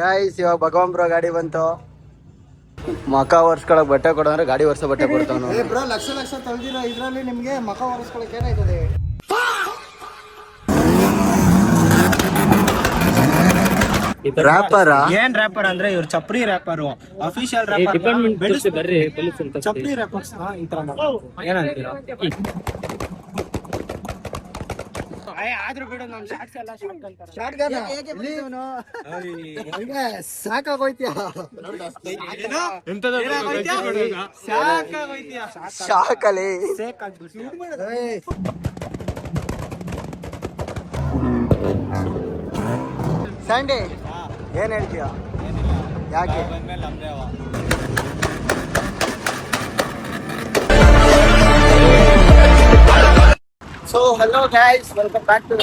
Guys ಇವಾಗ ಭಗವಾನ್ bro ಗಾಡಿ ಬಂತು. ಮಕ ಒರ್ಸ್ಕೊಳಕ್ ಬಟ್ಟೆ ಕೊಡೋದ್ರೆ ಗಾಡಿ ಒರ್ಸೋ ಬಟ್ಟೆ ಕೊಡ್ತಾವ. ಬ್ರೋ ಲಕ್ಷ ಲಕ್ಷ ತಳ್ದಿರೋ ಇದ್ರಲ್ಲಿ ನಿಮ್ಗೆ ಮಕ ಒರೆಸ್ಕೊಳಕ್ ಏನಾಯ್ತದೆ? ರ್ಯಾಪರ್ ಏನ್ ರ್ಯಾಪರ್ ಅಂದ್ರೆ ಇವ್ರು chapri wrapper, official wrapper, chapri wrappers ಈ ತರ ಏನಂತೀರಾ? ಆದ್ರೂ ಬಿಡು ನಮ್ ಶಾರ್ಟ್ಸ್ ಎಲ್ಲ ಸಾಕಾಗೋಯ್ತೀಯ. ಶಾಕಲಿ ಸಂಡೇ ಏನ್ ಹೇಳ್ತೀಯ? ಯಾಕೆ so hello guys, welcome back to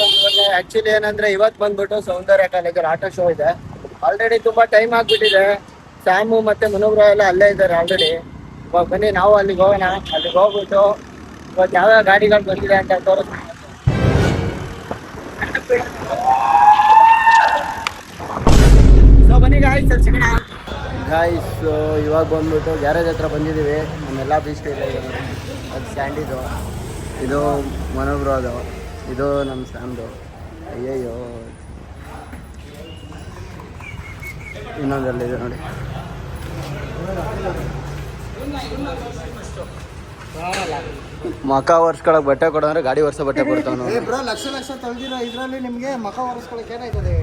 actually ಏನಂದ್ರೆ ಇವತ್ತು ಬಂದ್ಬಿಟ್ಟು ಸೌಂದರ್ಯ ಕಾಲೇಜಲ್ಲಿ ಆಟೋ ಶೋ ಇದೆ. ಆಲ್ರೆಡಿ ತುಂಬಾ ಟೈಮ್ ಆಗ್ಬಿಟ್ಟಿದೆ. ಸ್ಯಾಮು ಮತ್ತೆ ಮನೋಬ್ರ ಎಲ್ಲ ಅಲ್ಲೇ ಇದ್ದಾರೆ ಆಲ್ರೆಡಿ. ಇವಾಗ ಬನ್ನಿ ನಾವು ಅಲ್ಲಿಗೆ ಹೋಗೋಣ. ಅಲ್ಲಿಗೆ ಹೋಗ್ಬಿಟ್ಟು ಇವತ್ತು ಯಾವ್ಯಾವ ಗಾಡಿಗಳು ಬಂದಿದೆ ಅಂತ ತೋರಿಸ್ತೀನಿ. ಸೊ ಬನ್ನಿ ಗಾಯ್ಸ್ ಗಾಯ್ಸ್, ಇವಾಗ ಬಂದ್ಬಿಟ್ಟು ಗ್ಯಾರೇಜ್ ಹತ್ರ ಬಂದಿದ್ದೀವಿ. ನಮ್ಮೆಲ್ಲ ಬೀಸ್ಟ್ ಇದೆ. ಅದು ಸ್ಯಾಂಡಿದು, ಇದು ಮನೋಬ್ರೋ, ಅದು ಇದು ನಮ್ಮ ಸ್ಯಾಮ್ದು. ಅಯ್ಯಯ್ಯೋ, ಇನ್ನೊಂದಲ್ಲಿದೆ ನೋಡಿ. ಮಕ ಒರ್ಸ್ಕೊಳಕ್ ಬಟ್ಟೆ ಕೊಡೋದ್ರೆ ಗಾಡಿ ಒರ್ಸೋ ಬಟ್ಟೆ ಕೊಡ್ತಾವ. ಬ್ರೋ ಲಕ್ಷ ಲಕ್ಷ ತಳ್ದಿರೋ ಇದ್ರಲ್ಲಿ ನಿಮ್ಗೆ ಮಕ ಒರೆಸ್ಕೊಳಕ್ ಏನಾಯ್ತದೆ?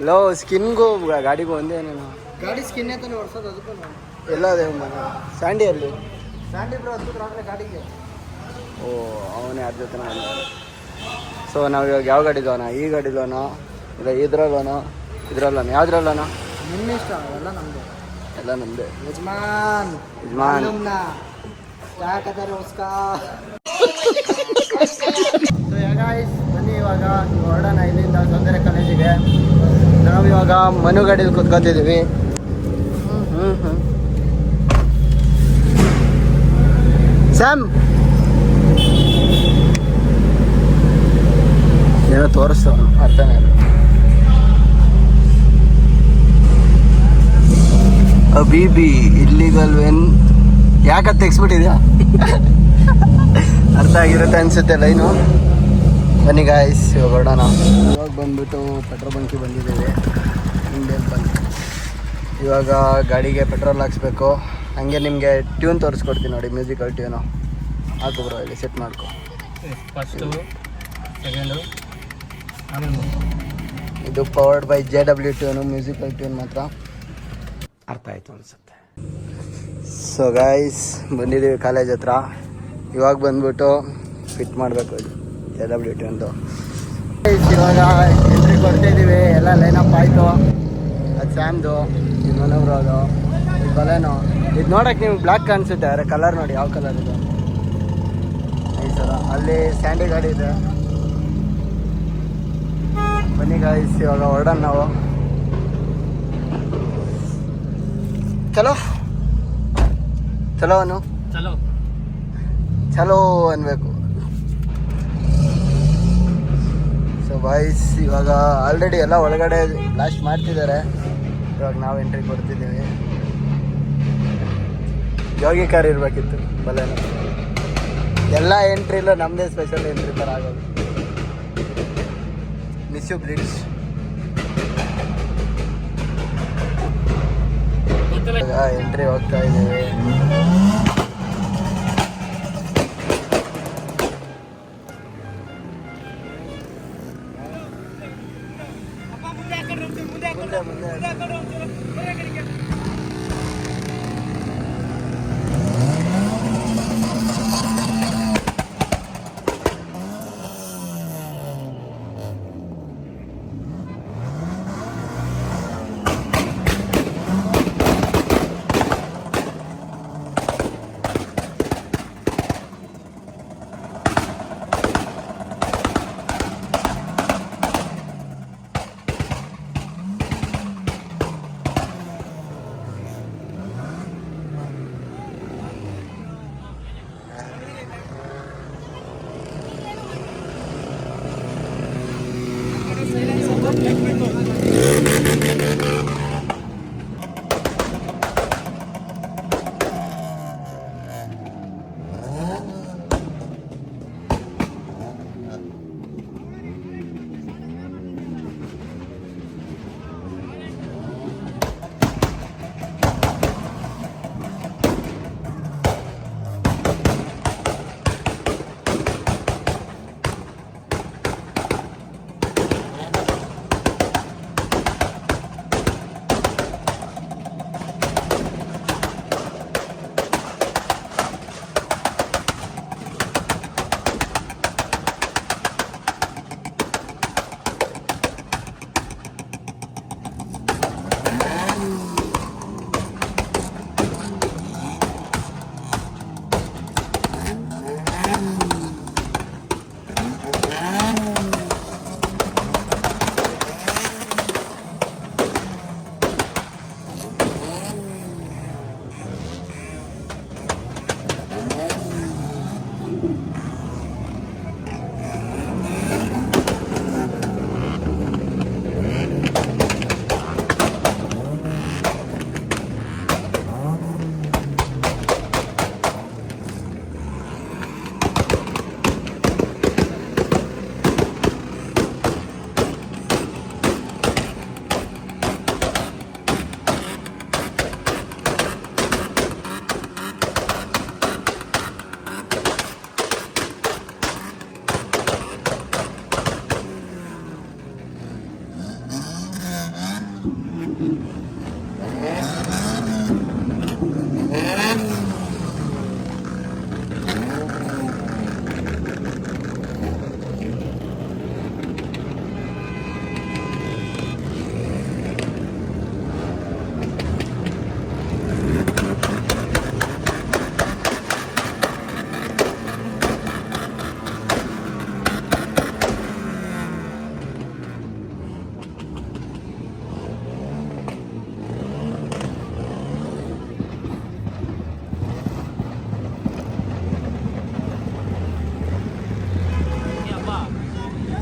ಲೋ ಸ್ಕಿನ್ಗೂ ಗಾಡಿಗೂ ಒಂದೇ. ನೀನು ಗಾಡಿ ಸ್ಕಿನ್ ತಾನೇ ಒರ್ಸೋದು, ಅದಕ್ಕೂ ಎಲ್ಲ ಅದೇ ಸ್ಯಾಂಡಿಯಲ್ಲಿ ಸ್ಯಾಂಡಿ ಬ್ರೋ ಹತ್ತಿದ್ರೆ ಗಾಡಿಗೆ. ಓ ಅವನೇ ಅದ್ರ ಜೊತೆ. ಸೊ ನಾವು ಇವಾಗ ಯಾವ ಗಾಡಿಲೋನ? ಈ ಗಾಡಿಲೋನ ಇಲ್ಲ ಇದ್ರಲ್ಲೋನ ಇದ್ರಲ್ಲೋನ? ಯಾವ್ದ್ರಲ್ಲೋನ? ನಿಮ್ಮ ಇಷ್ಟ, ಎಲ್ಲ ನಮ್ದು. ಎಲ್ಲ ನಮ್ದೆ. ಯಜಮಾನ್ ಬನ್ನಿ ಇವಾಗ ಹೊರಡೋಣ ಇಲ್ಲಿಂದ ಸೌಂದರ್ಯ ಕಾಲೇಜಿಗೆ. ನಾವು ಇವಾಗ ಮನು ಗಾಡಿಲಿ ಕುತ್ಕೊತಿದ್ದೀವಿ. ಸ್ಯಾಮ್ ಏನೋ ತೋರಿಸ್ತಾವ, ಅರ್ಥನೇ ಇಲ್ಲ. ಅಬೀಬಿ ಇಲ್ಲಿಗಲ್ ವೆನ್ ಯಾಕಂತ ತೆಗ್ಸ್ಬಿಟ್ಟಿದ್ಯಾ? ಅರ್ಥ ಆಗಿರುತ್ತೆ ಅನ್ಸುತ್ತೆ ಲೈನು. ಬನ್ನಿ ಗಾಯ್ಸ್ ಇವಾಗ ಹೊರಡೋಣ. ಇವಾಗ ಬಂದ್ಬಿಟ್ಟು ಪೆಟ್ರೋಲ್ ಬಂಕಿಗೆ ಬಂದಿದ್ದೇವೆ, ಇಂಡಿಯನ್ ಬಂಕ್. ಇವಾಗ ಗಾಡಿಗೆ ಪೆಟ್ರೋಲ್ ಹಾಕ್ಸ್ಬೇಕು. ಹಂಗೆ ನಿಮಗೆ ಟ್ಯೂನ್ ತೋರಿಸ್ಕೊಡ್ತೀನಿ ನೋಡಿ, ಮ್ಯೂಸಿಕಲ್ ಟ್ಯೂನು. ಹಾಕು ಬ್ರೋ, ಇಲ್ಲಿ ಸೆಟ್ ಮಾಡ್ಕೊ. ಫಸ್ಟು ಸೆಕೆಂಡು ಇದು powered by JW tune, musical tune ಮಾತ್ರ. ಅರ್ಥ ಆಯಿತು ಅನಿಸುತ್ತೆ. ಸೊ ಗೈಸ್ ಬಂದಿದ್ದೀವಿ ಕಾಲೇಜ್ ಹತ್ರ. ಇವಾಗ ಬಂದ್ಬಿಟ್ಟು ಫಿಟ್ ಮಾಡಬೇಕು ಇದು JW ಟ್ಯೂನ್ದು. ಇವಾಗ ಎಂಟ್ರಿ ಕೊಡ್ತಾಯಿದ್ದೀವಿ. ಎಲ್ಲ ಲೈನಪ್ ಆಯಿತು. ಅದು ಸ್ಯಾಮ್ದು, ಇದು ಮನೋಬ್ರೋದು, ಇದು ಬಲೇನೋ. ಇದು ನೋಡೋಕ್ಕೆ ನಿಮ್ಗೆ ಬ್ಲ್ಯಾಕ್ ಕಾಣಿಸುತ್ತೆ, ಆದರೆ ಕಲರ್ ನೋಡಿ ಯಾವ ಕಲರ್ ಇದೆ. ಈ ಸಲ ಅಲ್ಲಿ ಸ್ಯಾಂಡಿ ಗಾಡಿ ಇದೆ. ಬನ್ನಿ ಗಾಯ್ಸ್ ಇವಾಗ ಹೊರಡೋಣ ನಾವು. ಚಲೋ ಚಲೋ ಅನ್ನು ಚಲೋ ಚಲೋ ಅನ್ಬೇಕು. ಸೊ ಬಾಯ್ಸ್ ಇವಾಗ ಆಲ್ರೆಡಿ ಎಲ್ಲ ಒಳಗಡೆ ಬ್ಲಾಸ್ಟ್ ಮಾಡ್ತಿದ್ದಾರೆ. ಇವಾಗ ನಾವು ಎಂಟ್ರಿ ಕೊಡ್ತಿದ್ದೀವಿ. ಯೋಗಿ ಕಾರ್ ಇರಬೇಕಿತ್ತು ಬಲೇನ. ಎಲ್ಲ ಎಂಟ್ರಿಲೂ ನಮ್ಮದೇ ಸ್ಪೆಷಲ್ ಎಂಟ್ರಿ ಥರ ಆಗೋದು. Miss you blitz. ಎಂಟ್ರಿ ಹೋಗ್ತಾ ಇದ್ದೀವಿ.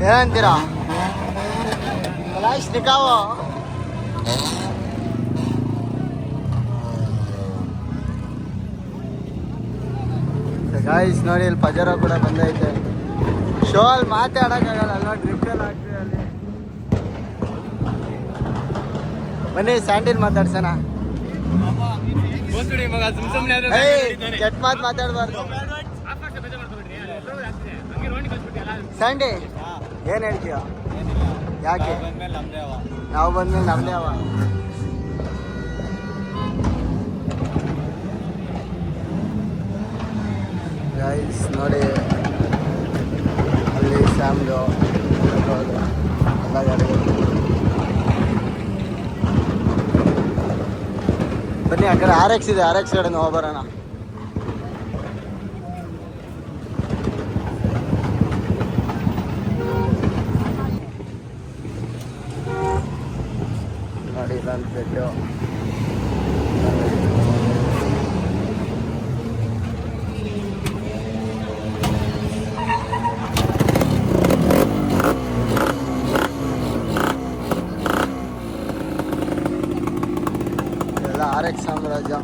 ಏನಂತೀರಾ ಕಲಾಶ್ ನಿಕಾವು ಗಾಯ್ಸ್ ನೋಡಿ ಇಲ್ಲಿ ಪಜಾರ ಕೂಡ ಬಂದೈತೆ ಶೋ ಅಲ್ಲಿ ಮಾತಾಡೋಕ್ಕಾಗಲ್ಲ ಅಲ್ಲ ಡ್ರಿಪ್ಪಲ್ಲಿ ಆಗ್ತದೆ ಅಲ್ಲಿ ಬನ್ನಿ ಸ್ಯಾಂಡಿಲ್ ಮಾತಾಡ್ಸೋಣ ಕೆಟ್ಟ ಮಾತು ಮಾತಾಡಬಾರ್ದು ಸ್ಯಾಂಡಿ ಏನು ಹೇಳ್ತೀಯ ಯಾಕೆ ನಾವು ಬಂದ್ಮೇಲೆ ನಮ್ಮದೇ ಅವ ಗೈಸ್ ನೋಡಿ ಅಲ್ಲಿ ಸ್ಯಾಮ್ದು ಎಲ್ಲ ಗಾಡಿಗಳು ಬನ್ನಿ ಆ ಕಡೆ RX ಇದೆ RX ಕಡೆ ಹೋಗ್ಬರೋಣ ನೋಡಿ ಇಲ್ಲೊಂದು ಬೆಡ್ಡು RX ಸಾಮ್ರಾಜ್ಯ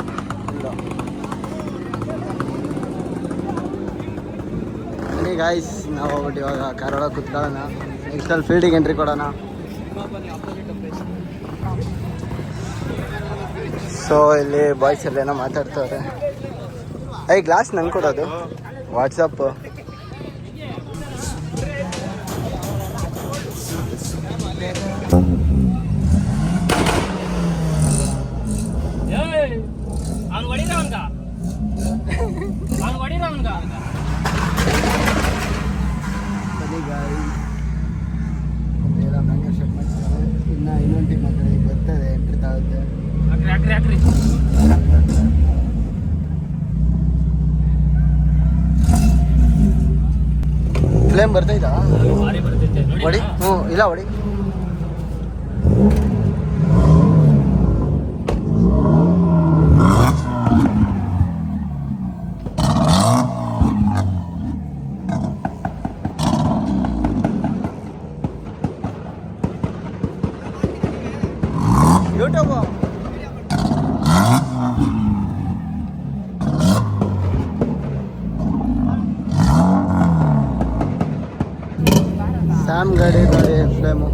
ಇಲ್ಲ ಬನ್ನಿ ಗಾಯ್ಸ್ ನಾವು ಹೋಗ್ಬಿಟ್ಟು ಇವಾಗ ಕಾರೊಳ ಕುತ್ಕೊಳ್ಳೋಣ ನೆಕ್ಸ್ಟ್ ಅಲ್ಲಿ ಫೀಲ್ಡಿಗೆ ಎಂಟ್ರಿ ಕೊಡೋಣ ಸೊ ಇಲ್ಲಿ ಬಾಯ್ಸ್ ಎಲ್ಲೇನೋ ಮಾತಾಡ್ತವ್ರೆ ಗ್ಲಾಸ್ ನಂಗೆ ಕೊಡೋದು ವಾಟ್ಸಪ್ ಇನ್ನೊಂದು ಟೀಮ್ ಬರ್ತದೆ ಎಂಟ್ರಿ ತಾಗುತ್ತೆ ಫ್ಲೇಮ್ ಬರ್ತೈತಾ ಹೊಡಿ ಇಲ್ಲ ಹೊಡಿ ಯೂಟ್ಯೂಬ್ ಸ್ಯಾಮ್ ಗಾಡಿ ನೋಡಿ flame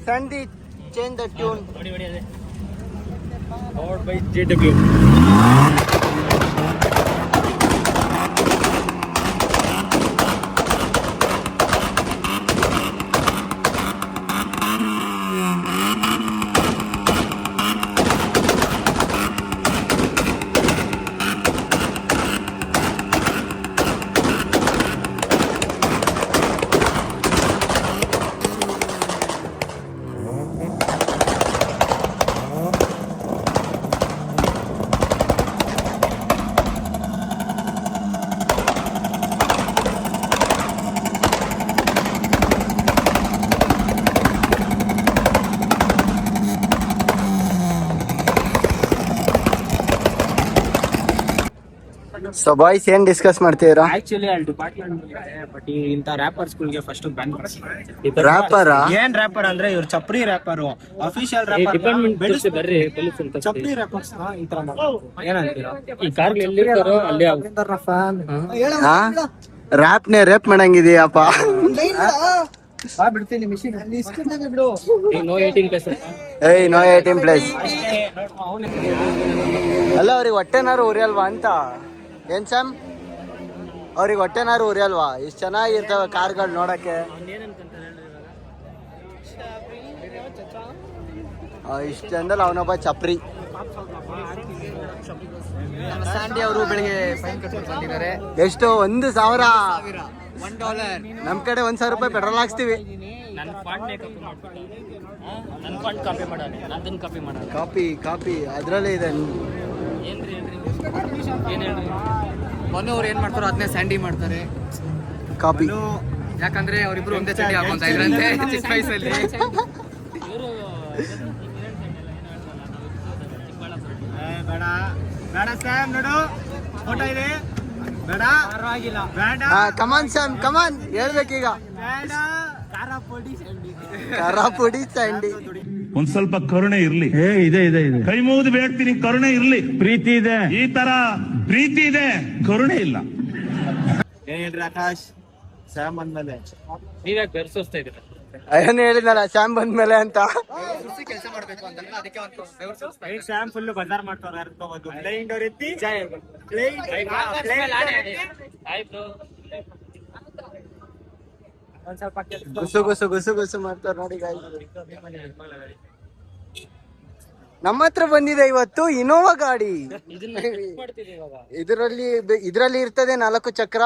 Sandy, change the tune. Powered by JW. So boys ಏನ್ ಡಿಸ್ಕಸ್ ಮಾಡ್ತೀರಾ? ಆಕ್ಚುಲಿ ಅಲ್ಲಿ ಡಿಪಾರ್ಟ್ಮೆಂಟ್ ಬಟ್ ಇಂತ ರ್ಯಾಪರ್ಸ್ ಗಳಿಗೆ ಫಸ್ಟ್ ಬ್ಯಾನ್ ರ್ಯಾಪರ್ ಏನ್ ರ್ಯಾಪರ್ ಅಂದ್ರೆ ಇವ್ರು chapri wrapper official wrapper chapri wrappers ಈ ತರ ಏನಂತೀರಾ? ಈ ಕಾರ್ ಎಲ್ಲಿರ್ತಾರೋ ಅಲ್ಲಿ ರ್ಯಾಪ್ ನೇ ರೇಪ್ ಮಾಡಂಗಿದೀಯಪ್ಪ. ಬಿಡ್ತೀನಿ ಮಿಷಿನ್ ನೋ 18+. ಅಲ್ಲ ಅವ್ರಿಗೆ ಹೊಟ್ಟೆನಾರು ಉರಿಯಲ್ವಾ ಅಂತ. ಏನ್ ಸ್ಯಾಮ್ ಅವ್ರಿಗೆ ಹೊಟ್ಟೆನಾರು ಉರಿಯಲ್ವಾ? ಇಷ್ಟು ಚೆನ್ನಾಗಿರ್ತವೆ ಕಾರ್ಗಳು ನೋಡಕ್ಕೆ. ಇಷ್ಟ ಅಂದಲ್ಲ ಅವನೊಬ್ಬ ಚಪ್ರಿ. ಸ್ಯಾಂಡಿ ಅವರು ಬೆಳಿಗ್ಗೆ ಫೈನ್ ಕಟ್ಕೊಂಡು ಬಂದಿದ್ದಾರೆ. ಎಷ್ಟು? 1,000. $1. ನಮ್ ಕಡೆ 1,000 ರೂಪಾಯಿ ಪೆಟ್ರೋಲ್ ಹಾಕ್ಸ್ತೀವಿ. ಕಾಪಿ ಅದ್ರಲ್ಲೇ ಇದೆ. ಮನು ಅವ್ರು ಏನ್ ಮಾಡ್ತಾರೋ ಅದನ್ನೇ ಸ್ಯಾಂಡಿ ಮಾಡ್ತಾರೆ. ಕಾಪಿ ಯಾಕಂದ್ರೆ ಅವರಿಬ್ರು ಒಂದೇ ಚಡ್ಡಿ ಹಾಕೊಂತ ಇದ್ರಂತೆ ಚಿಕ್ಕ ವಯಸ್ಸಲ್ಲಿ. ಬೇಡ ಸ್ಯಾಮ್ ನೋಡು ಫೋಟೋ ಇದೆ. ಬೇಡ ಪರವಾಗಿಲ್ಲ ಬೇಡ. ಕಮಾನ್ ಸ್ಯಾಮ್ ಕಮಾನ್ ಹೇಳ್ಬೇಕೀಗ. ಬೇಡ ಖಾರ ಪುಡಿ ಸ್ಯಾಂಡಿ. ಒಂದ್ ಸ್ವಲ್ಪ ಕರುಣೆ ಇರ್ಲಿ. ಇದೆ ಕೈ ಮುಗಿದು ಬೇಡ್ತೀನಿ, ಕರುಣೆ ಇರ್ಲಿ. ಪ್ರೀತಿ ಇದೆ, ಈ ತರ ಪ್ರೀತಿ ಇದೆ, ಕರುಣೆ ಇಲ್ಲ. ಏನ್ ಹೇಳ್ರಿ ಆಕಾಶ್? ಸ್ಯಾಮ್ ಅಂದ್ಮೇಲೆ ನೀವ್ಯಾಕೆ ಬೆರ್ಸೋಸ್ತಾ ಇದ್ದೀರ? ಏನು ಹೇಳಿದ್ನಲ್ಲ ಸ್ಯಾಮ್ ಬಂದ್ಮೇಲೆ ಅಂತ. ಕೆಲಸ ಮಾಡ್ಬೇಕು ಅಂತ ಅದಕ್ಕೆ ಸ್ಯಾಮ್ ಫುಲ್ ಬಜಾರ್ ಮಾಡ್ತಾರೆ. ಪ್ಲೇಯಿಂಗ್ ಅವ್ರ ಎತ್ತಿ ಒಂದ್ ಸ್ವಲ್ಪ ಗುಸು ಮಾಡ್ತಾರೆ ನೋಡಿ guys. ನಮ್ಮ ಹತ್ರ ಬಂದಿದೆ ಇವತ್ತು ಇನೋವಾ ಗಾಡಿ. ಇದರಲ್ಲಿ ಇರ್ತದೆ 4 ಚಕ್ರ,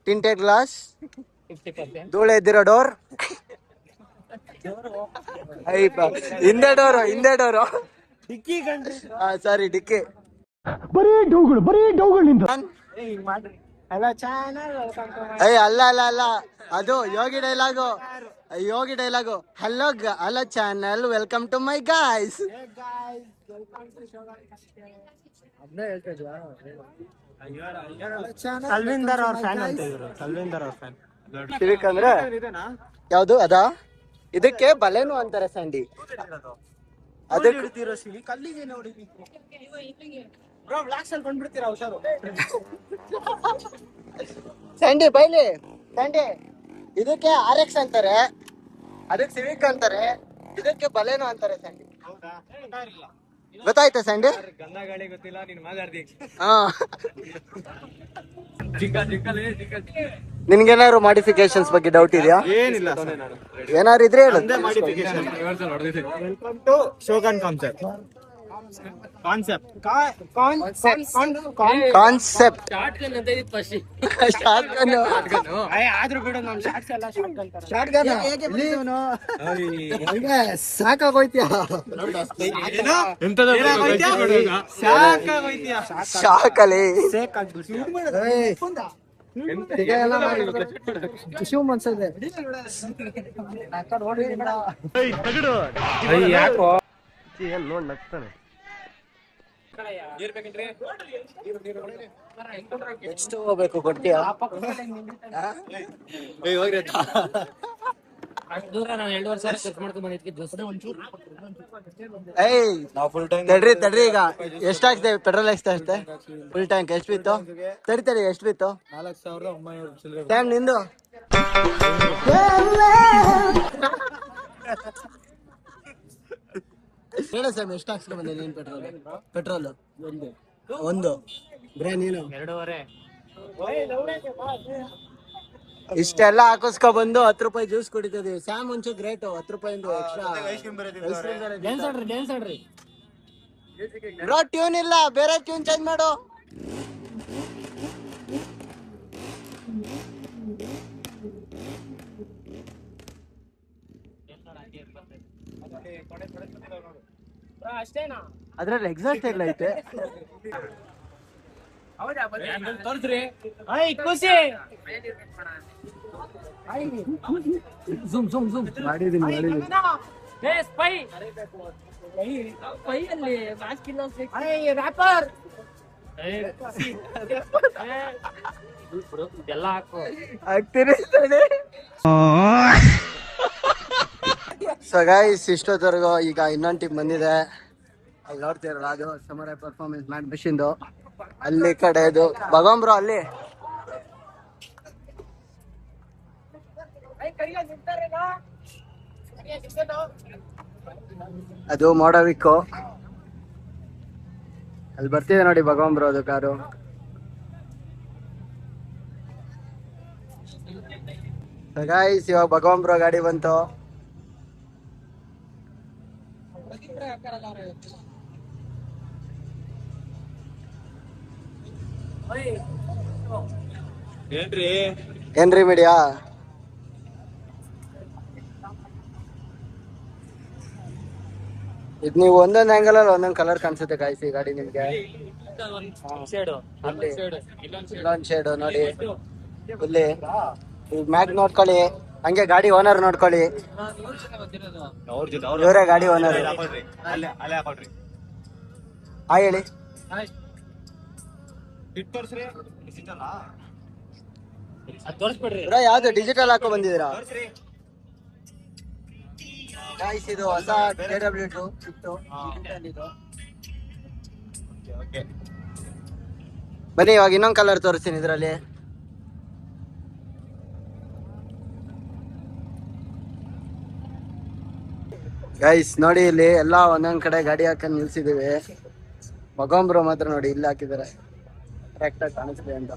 ಟಿಂಟೆಡ್ ಗ್ಲಾಸ್, ಧೂಳೆ ಎದ್ದಿರೋ ಡೋರ್, ಹಿಂದೆ ಡೋರು ಡಿಕ್ಕಿ ಕಂಡ್ರಿ. ಸಾರಿ ಡಿಕ್ಕಿ. ಬರೀ ಡೌಗಳಿಂದ ಮಾಡ್ರಿ ಅಲ್ಲ ಚಾನಲ್. ಅಲ್ಲ ಅದು Yogi dialogue. Hello channel, welcome to my guys. Salwinder ಅವ್ರ ಫ್ಯಾನ್ ಅಂತ ಇದ್ರು. ಸಲ್ವಿಂದರ್ ಅವ್ರ ಫ್ಯಾನ್. ಸಿವಿಕ್ ಅಂದ್ರೆ ಯಾವ್ದು ಅದಾ? ಇದಕ್ಕೆ ಬಲೆನು ಅಂತಾರೆ ಸ್ಯಾಂಡಿ. ಅದಕ್ಕೆ ಹಿಡ್ತಿರೋ ಸಿವಿ ಕಲ್ಲಿಗೆ ನೋಡಿ ಬ್ರೋ ಬ್ಲಾಕ್ಸ್ ಅಲ್ಲಿ ಬಂದ್ಬಿಡ್ತೀರಾ ಹುಷಾರು. ಸ್ಯಾಂಡಿ ಬೈಲಿ ಸ್ಯಾಂಡಿ. ಇದಕ್ಕೆ RX ಅಂತಾರೆ, ಅದಕ್ಕೆ ಸಿವಿಕ್ ಅಂತಾರೆ, ಇದಕ್ಕೆ ಬಲೆನು ಅಂತಾರೆ ಸ್ಯಾಂಡಿ. ಗೊತ್ತಾಯ್ತಾ ಸ್ಯಾಂಡಿ? ಗಂಧ ಗಾಳಿ ಗೊತ್ತಿಲ್ಲ ನೀನ್ ಮಾತಾಡ್ದಿ. ಹಾ, ನಿನ್ಗೇನಾದ್ರು ಮಾಡಿಫಿಕೇಶನ್ಸ್ ಬಗ್ಗೆ ಡೌಟ್ ಇದೆಯಾ? ಏನಿಲ್ಲ, ಏನಾದ್ರು ಇದ್ರೆ ಹೇಳು. Welcome to Shogun concept. ಆದ್ರೂ ಬಿಡು, ನಮ್ ಶಾರ್ಟ್ಸ್ ಎಲ್ಲ ಸಾಕಾಗೋಯ್ತೀಯ. ಶಾಕಲಿ ಶಿವ್ ಮನ್ಸದೆ ಯಾಕೋ ಏನ್ ನೋಡ್ ನಗ್ತಾನೆ. ಎಷ್ಟು ಹೋಗ್ಬೇಕು ಕೊಟ್ಟಿಯ? ತಡ್ರಿ ಈಗ ಎಷ್ಟಾಗ್ತದೆ ಪೆಟ್ರೋಲ್? ಎಷ್ಟಾಗ್ತದೆ ಫುಲ್ ಟ್ಯಾಂಕ್? ಎಷ್ಟು ಬಿತ್ತು? ತಡಿ ಎಷ್ಟು ಬಿತ್ತು? 4,900 ಟೈಮ್ ನಿಂದು. ಹೇಳ ಸ್ಯಾಮ್, ಎಷ್ಟು ಹಾಕ್ಸ್ಕೊಂಡ್ ಬಂದೆ ನೀನ್ ಪೆಟ್ರೋಲ್? ಒಂದು ಬ್ರೇ ನೀನು 2.5. ಇಷ್ಟೆಲ್ಲ ಹಾಕಿಸ್ಕೊ ಬಂದು 10 ರೂಪಾಯಿ ಜ್ಯೂಸ್ ಕುಡಿತಿದೀವಿ. ಸ್ಯಾಮ್ ಒಂಚೂರು ಗ್ರೇಟ್, 10 ರೂಪಾಯಿಂದ ಎಕ್ಸ್ಟ್ರಾ. ಬ್ರೋ ಟ್ಯೂನ್ ಇಲ್ಲ, ಬೇರೆ ಟ್ಯೂನ್ ಚೇಂಜ್ ಮಾಡು. ಅದ್ರಲ್ಲಿ ಎಕ್ಸಾಕ್ಟ್ ಇಲ್ಲ ಐತೆ. ಮಾಡಿದೀನಿ. ಇದೆಲ್ಲ ಹಾಕು. ಆಗ್ತೀರಿ ಸೊ ಗೈಸ್ ಇಷ್ಟೊತ್ತವರೆಗೂ ಈಗ ಇನ್ನೊಂದು ಟೀಮ್ ಬಂದಿದೆ. ಅಲ್ಲಿ ನೋಡ್ತೀರಲ್ಲ ಅದು ಸಮರ ಪರ್ಫಾರ್ಮೆನ್ಸ್ ಮ್ಯಾಟ್ ಮಿಷಿನ್ದು. ಅಲ್ಲಿ ಕಡೆದು ಭಗವಂಬ್ರು ಅಲ್ಲಿ ಅದು ಮೋಡವಿಕ್ಕು. ಅಲ್ಲಿ ಬರ್ತಿದೆ ನೋಡಿ ಭಗವಂಬ್ರು ಅದು ಕಾರು. ಗೈಸ್ ಇವಾಗ ಭಗವಂಬ್ರು ಗಾಡಿ ಬಂತು. ಏನ್ರಿ ಮೀಡಿಯಾ ಇದು ನೀವು ಒಂದೊಂದು ಆಂಗಲ್ ಅಲ್ಲಿ ಒಂದೊಂದು ಕಲರ್ ಕಾಣಿಸುತ್ತೆ ಗಾಯ್ಸ್ ಈ ಗಾಡಿ ನಿಮ್ಗೆ. ಇಲ್ಲೊಂದ್ ಶೇಡ್ ನೋಡಿ ಇಲ್ಲಿ ಮ್ಯಾಗ್ ನೋಡ್ಕೊಳ್ಳಿ. ಹಂಗೆ ಗಾಡಿ ಓನರ್ ನೋಡ್ಕೊಳ್ಳಿ. ಇವರೇ ಗಾಡಿ ಓನರ್. ಹೇಳಿ ಯಾವ್ದು ಡಿಜಿಟಲ್ ಹಾಕೋ ಬಂದಿದ್ದೀರಾ ಗಾಯ್ಸ್? ಇದು ಹೊಸ JW2 ಇತ್ತು. ಬನ್ನಿ ಇವಾಗ ಇನ್ನೊಂದು ಕಲರ್ ತೋರಿಸ್ತೀನಿ ಇದರಲ್ಲಿ. ಗೈಸ್ ನೋಡಿ ಇಲ್ಲಿ ಎಲ್ಲ ಒಂದೊಂದ್ ಕಡೆ ಗಾಡಿ ಹಾಕೊಂಡು ನಿಲ್ಸಿದೀವಿ. ಭಗವಂಬ್ರು ಮಾತ್ರ ನೋಡಿ ಇಲ್ಲಿ ಹಾಕಿದ್ದಾರೆ ಕರೆಕ್ಟ್ ಆಗಿ ಕಾಣಿಸ್ಲಿ ಅಂತ.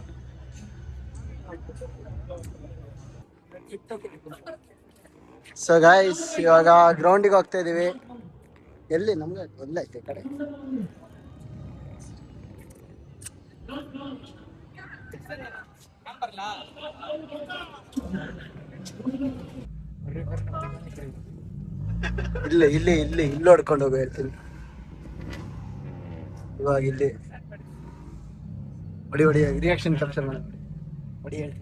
ಸೊ ಗೈಸ್ ಇವಾಗ ಗ್ರೌಂಡಿಗೆ ಹೋಗ್ತಾ ಇದೀವಿ. ಎಲ್ಲಿ ನಮ್ಗೆ ಗೊತ್ತೈತೆ ಕಡೆ ಇಲ್ಲಿ ಇಲ್ಲಿ ಇಲ್ಲಿ ಇಲ್ಲಿ ಹೊಡ್ಕೊಂಡು ಹೋಗಿ ಹೇಳ್ತೀನಿ. ಇವಾಗ ಇಲ್ಲಿ ಹೊಡಿ ಹೊಡಿ ರಿಯಾಕ್ಷನ್ ಕ್ಯಾಪ್ಚರ್ ಮಾಡಿ ಹೊಡಿ ಹೇಳಿ.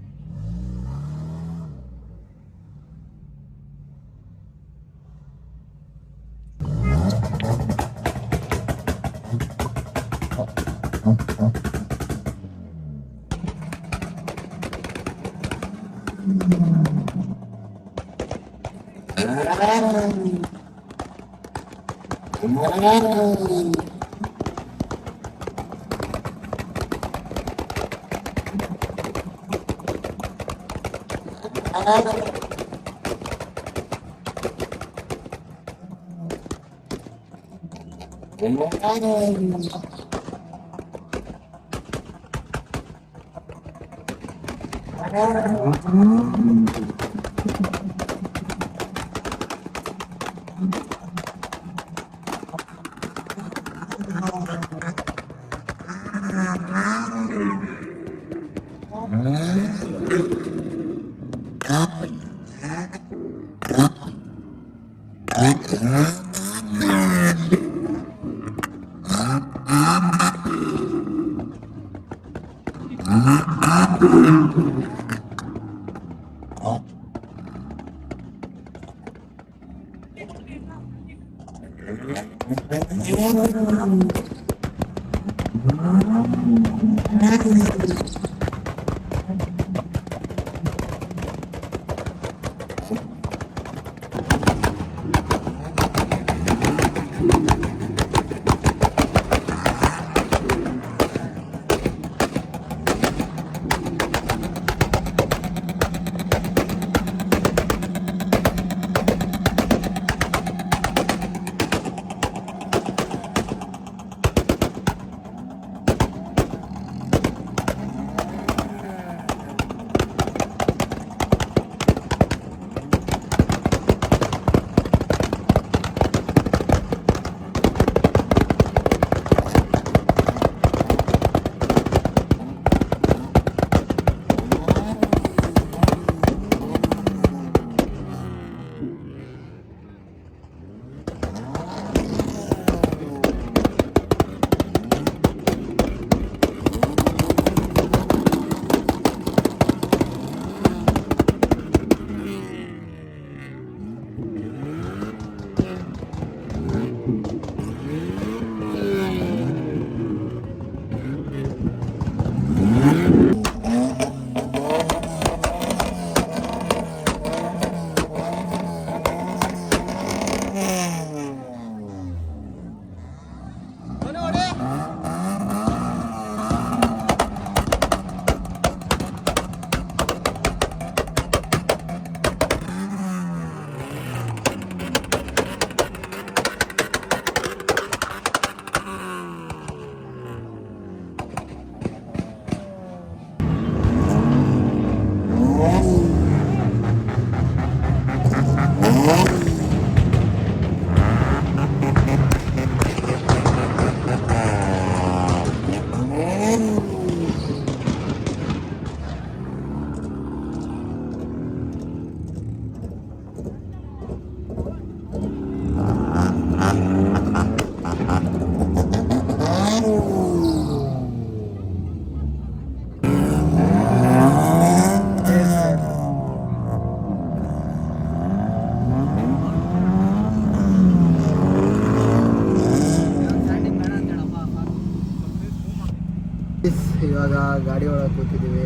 ಇವಾಗ ಗಾಡಿ ಒಳಗೆ ಕೂತಿದ್ದೀವಿ.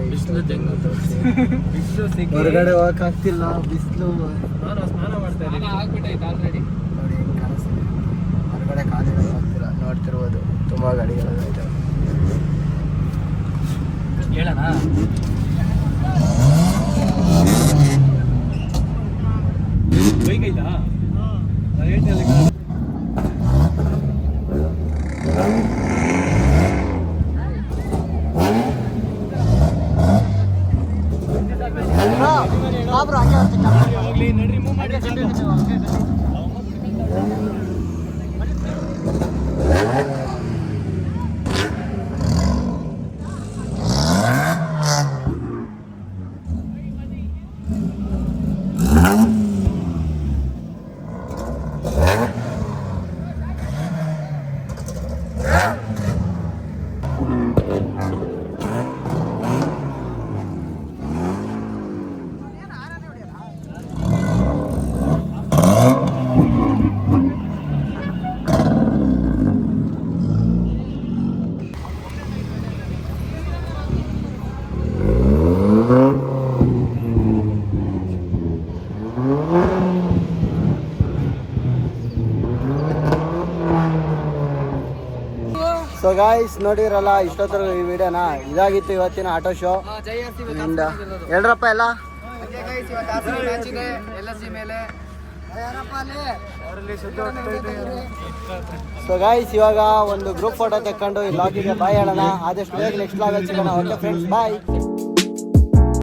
ಹೊರಗಡೆ ಹೋಗಕ್ ಆಗ್ತಿಲ್ಲ, ಬಿಸಿಲು. ಸ್ನಾನ ಮಾಡ್ತಾ ಇದ್ದೀನಿ. ಆಲ್ರೆಡಿ ನೋಡಿ ಹೆಂಗೆ ಕಾಣಿಸ್ತಿದೆ. ಹೊರಗಡೆ ಕಾಲು ಆಗ್ತಿಲ್ಲ, ನೋಡ್ತಿರ್ಬೋದು ತುಂಬ ಗಾಡಿಗಳಾಗೈತೆ. ಹೇಳೋಣ ಬೈಕ್ ಐತಾ? ಹೋಗ್ಲಿ ನಡ್ರಿ, ಮೂವ್ ಮಾಡಿ. ಸೊ ಗಾಯ್ಸ್, ನೋಡಿರಲ್ಲ ಇಷ್ಟೊತ್ತರ ಈ ವಿಡಿಯೋನ. ಇದಾಗಿತ್ತು ಇವತ್ತಿನ ಆಟೋ ಶೋ. ಹೇಳ್ರಪ್ಪ ಎಲ್ಲ. ಸೊ ಗಾಯ್ಸ್, ಇವಾಗ ಒಂದು ಗ್ರೂಪ್ ಫೋಟೋ ತೆಕ್ಕೊಂಡು ಈ ಲಾಗಿಗೆ ಬಾಯ್ ಹೇಳೋಣ. ಆದಷ್ಟು ಬೇಗ ನೆಕ್ಸ್ಟ್ ಲಾಗಲ್ಲಿ ಸಿಗೋಣ. ಓಕೆ ಫ್ರೆಂಡ್ಸ್, ಬಾಯ್.